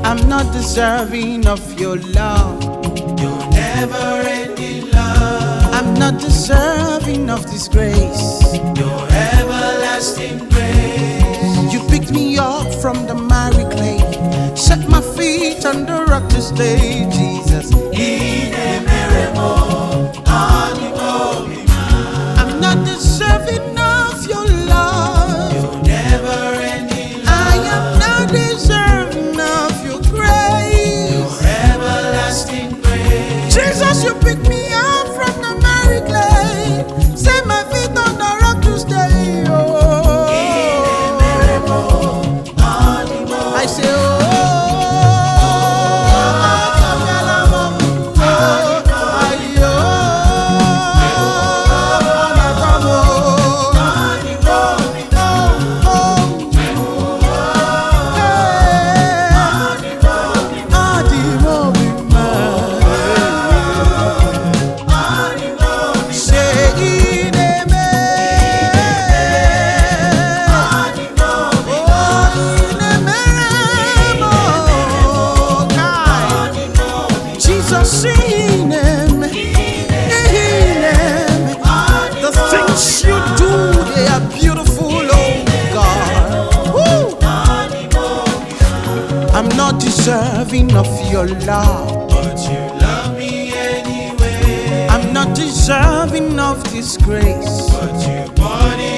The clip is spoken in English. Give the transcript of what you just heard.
I'm not deserving of your love. Your never-ending love. I'm not deserving of this grace. Your everlasting grace. You picked me up from the miry clay, set my feet on the rock to stay. Jesus, Ine Eme, I'm not deserving of your love. your never-ending love. I am not deserving of your grace. Your everlasting grace. Jesus, you picked me up from the miry clay, set my feet on the rock to stay. Oh, I say, the things you do, they are beautiful, oh God. Woo. I'm not deserving of your love, But you love me anyway. I'm not deserving of this grace. But you bought it